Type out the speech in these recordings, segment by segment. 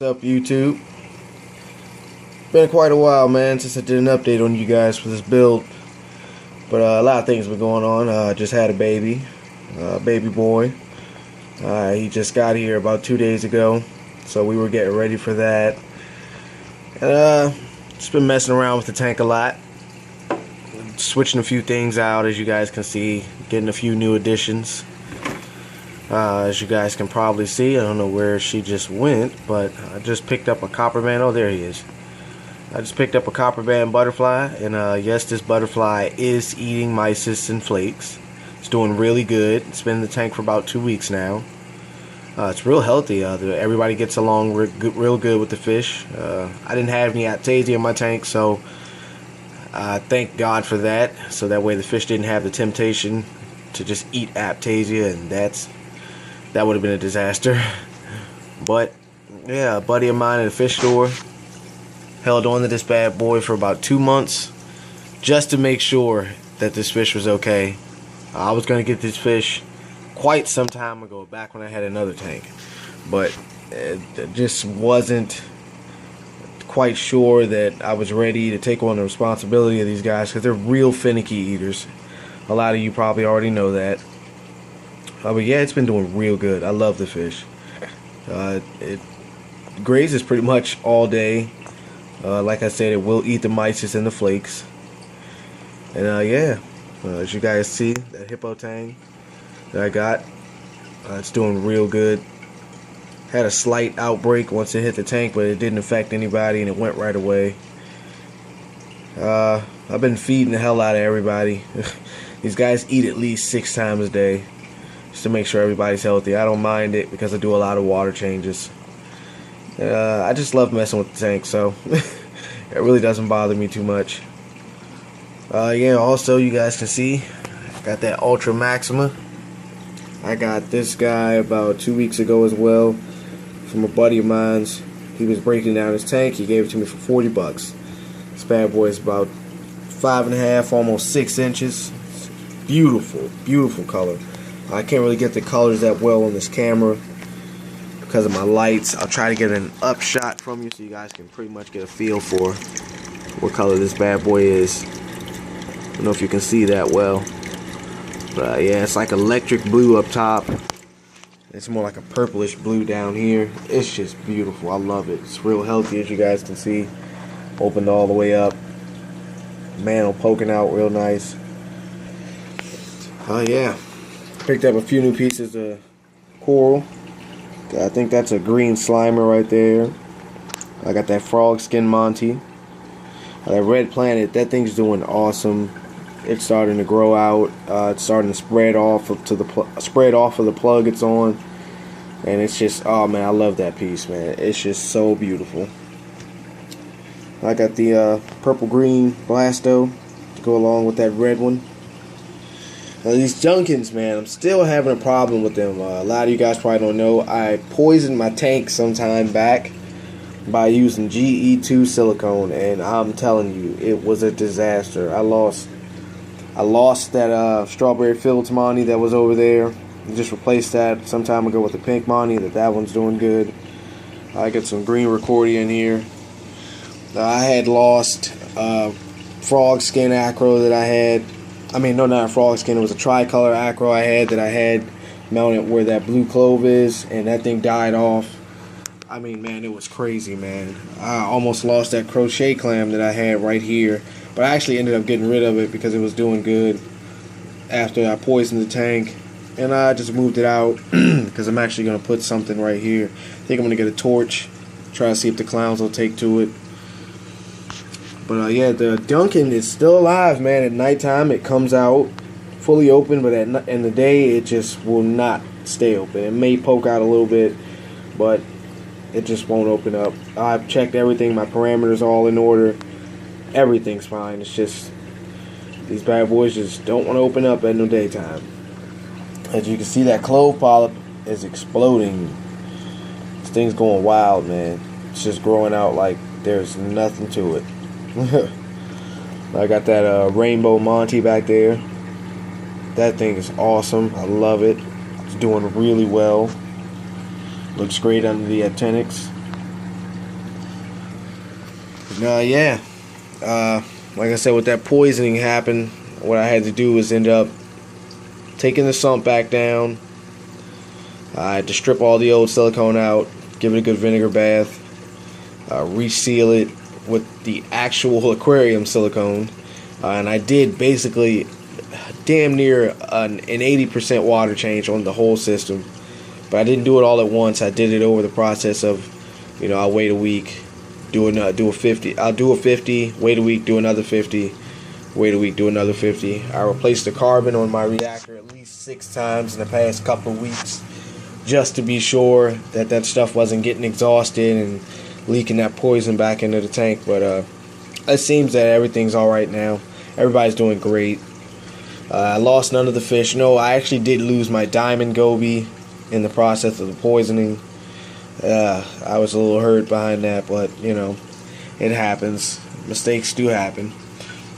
What's up, YouTube? Been quite a while, man, since I did an update on you guys for this build. But a lot of things been going on. Just had a baby boy. He just got here about 2 days ago, so we were getting ready for that. And just been messing around with the tank a lot, switching a few things out, as you guys can see, getting a few new additions. As you guys can probably see, I don't know where she just went, but I just picked up a copper band. Oh, there he is. I just picked up a copper band butterfly, and yes, this butterfly is eating mysis and flakes. It's doing really good. It's been in the tank for about 2 weeks now. It's real healthy. Everybody gets along real good with the fish. I didn't have any aptasia in my tank, so thank God for that. So that way the fish didn't have the temptation to just eat aptasia, and that would have been a disaster. But yeah, a buddy of mine at a fish store held on to this bad boy for about 2 months just to make sure that this fish was okay. I was going to get this fish quite some time ago, back when I had another tank, but just wasn't quite sure that I was ready to take on the responsibility of these guys, because they're real finicky eaters. A lot of you probably already know that. But yeah, it's been doing real good. I love the fish. It grazes pretty much all day. Like I said, it will eat the mysis and the flakes. And yeah, as you guys see, that hippo tang that I got, it's doing real good. Had a slight outbreak once it hit the tank, but it didn't affect anybody, and it went right away. I've been feeding the hell out of everybody. These guys eat at least 6 times a day, just to make sure everybody's healthy. I don't mind it because I do a lot of water changes. I just love messing with the tank, so it really doesn't bother me too much. Yeah, also you guys can see, I got that Ultra Maxima. I got this guy about 2 weeks ago as well from a buddy of mine's. He was breaking down his tank. He gave it to me for 40 bucks. This bad boy is about 5.5, almost 6 inches. It's beautiful, beautiful color. I can't really get the colors that well on this camera because of my lights. I'll try to get an up shot from you so you guys can pretty much get a feel for what color this bad boy is. I don't know if you can see that well, but yeah, it's like electric blue up top. It's more like a purplish blue down here. It's just beautiful. I love it. It's real healthy, as you guys can see. Opened all the way up. Mantle poking out real nice. Yeah. Picked up a few new pieces of coral. I think that's a green slimer right there. I got that frog skin Monty. That red planet, that thing's doing awesome. It's starting to grow out. It's starting to spread off of the plug it's on, and it's just, oh man, I love that piece, man. It's just so beautiful. I got the purple green Blasto to go along with that red one. Now, these Junkins, man, I'm still having a problem with them. A lot of you guys probably don't know, I poisoned my tank some time back by using GE2 silicone, and I'm telling you, it was a disaster. I lost that strawberry Phillips Monty that was over there. I just replaced that some time ago with the pink Monty. That one's doing good. I got some green Recordia in here. I had lost frog skin acro that I had. I mean, no, not a frog skin. It was a tricolor acro I had mounted where that blue clove is, and that thing died off. I mean, man, it was crazy, man. I almost lost that crochet clam that I had right here, but I actually ended up getting rid of it because it was doing good after I poisoned the tank, and I just moved it out because I'm actually going to put something right here. I think I'm going to get a torch, try to see if the clowns will take to it. But yeah, the Duncan is still alive, man. At nighttime, it comes out fully open, but in the day, it just will not stay open. It may poke out a little bit, but it just won't open up. I've checked everything. My parameters are all in order. Everything's fine. It's just these bad boys just don't want to open up at no daytime. As you can see, that clove polyp is exploding. This thing's going wild, man. It's just growing out like there's nothing to it. I got that rainbow Monty back there. That thing is awesome. I love it. It's doing really well. Looks great under the actinics. Yeah. Like I said, with that poisoning happened, what I had to do was end up taking the sump back down. I had to strip all the old silicone out, give it a good vinegar bath, reseal it with the actual aquarium silicone, and I did basically damn near an 80% water change on the whole system. But I didn't do it all at once. I did it over the process of, I'll wait a week, do a 50. I'll do a 50, wait a week, do another 50, wait a week, do another 50. I replaced the carbon on my reactor at least 6 times in the past couple of weeks, just to be sure that that stuff wasn't getting exhausted and leaking that poison back into the tank. But it seems that everything's all right now. Everybody's doing great. I lost none of the fish. No, I actually did lose my diamond goby in the process of the poisoning. I was a little hurt behind that, but it happens. Mistakes do happen.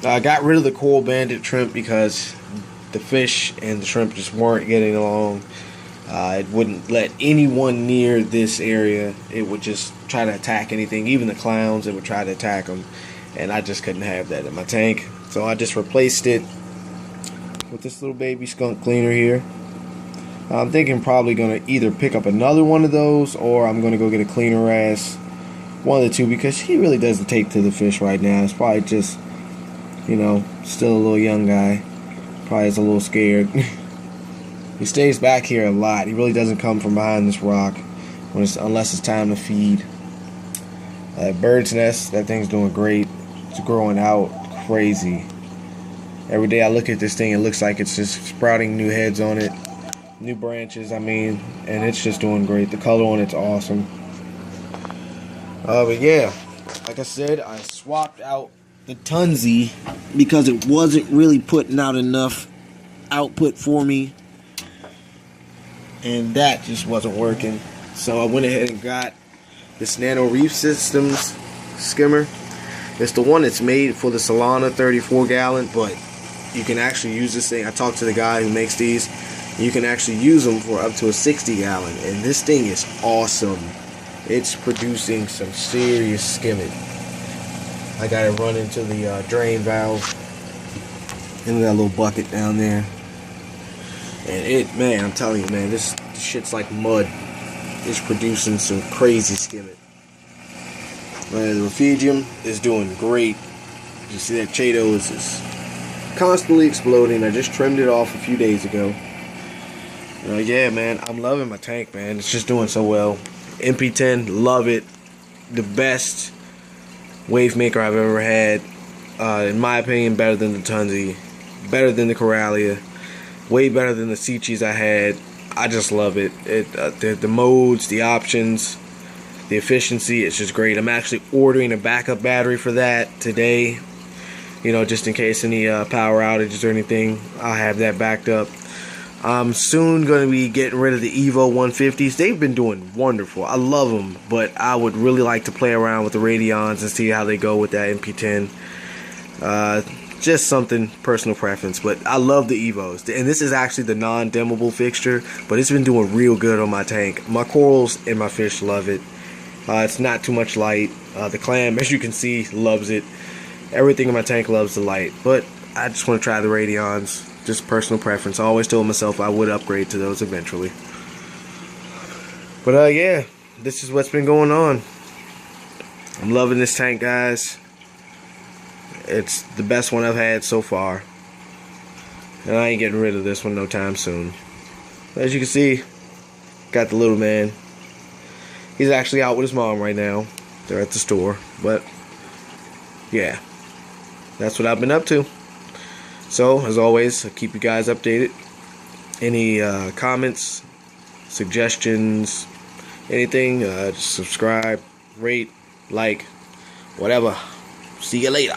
I got rid of the coral banded shrimp because the fish and the shrimp just weren't getting along. It wouldn't let anyone near this area. It would just try to attack anything, even the clowns. It would try to attack them, and I just couldn't have that in my tank. So I just replaced it with this little baby skunk cleaner here. I'm thinking probably going to either pick up another one of those, or I'm going to go get a cleaner ass. One of the two, because he really doesn't take to the fish right now. It's probably just, still a little young guy. Probably is a little scared. He stays back here a lot. He really doesn't come from behind this rock unless it's time to feed. Bird's nest, that thing's doing great. It's growing out crazy. Every day I look at this thing, it looks like it's just sprouting new heads on it. New branches, and it's just doing great. The color on it's awesome. But yeah, like I said, I swapped out the Tunzi because it wasn't really putting out enough output for me, and that just wasn't working. So I went ahead and got this Nano Reef Systems skimmer. It's the one that's made for the Solana 34 gallon, but you can actually use this thing. I talked to the guy who makes these. You can actually use them for up to a 60 gallon, and this thing is awesome. It's producing some serious skimming. I got it run into the drain valve in that little bucket down there, and I'm telling you, man, this shit's like mud. It's producing some crazy skimming. The refugium is doing great. You see that Chato is constantly exploding. I just trimmed it off a few days ago. Yeah, man, I'm loving my tank, man. It's just doing so well. MP10, love it. The best wave maker I've ever had. In my opinion, better than the Tunzi, better than the Coralia, way better than the Sichis I had. I just love it. The modes, the options, the efficiency, it's just great. I'm actually ordering a backup battery for that today. Just in case any power outages or anything, I'll have that backed up. I'm soon going to be getting rid of the Evo 150s. They've been doing wonderful. I love them, but I would really like to play around with the Radions and see how they go with that MP10. Just something, personal preference, but I love the Evos. And this is actually the non-dimmable fixture, but it's been doing real good on my tank. My corals and my fish love it. It's not too much light. The clam, as you can see, loves it. Everything in my tank loves the light, but I just want to try the Radions. Just personal preference. I always told myself I would upgrade to those eventually. But yeah, this is what's been going on. I'm loving this tank, guys. It's the best one I've had so far, and I ain't getting rid of this one no time soon. As you can see, got the little man. He's actually out with his mom right now. They're at the store. But yeah, that's what I've been up to. So, as always, I'll keep you guys updated. Any comments, suggestions, anything, just subscribe, rate, like, whatever. See you later.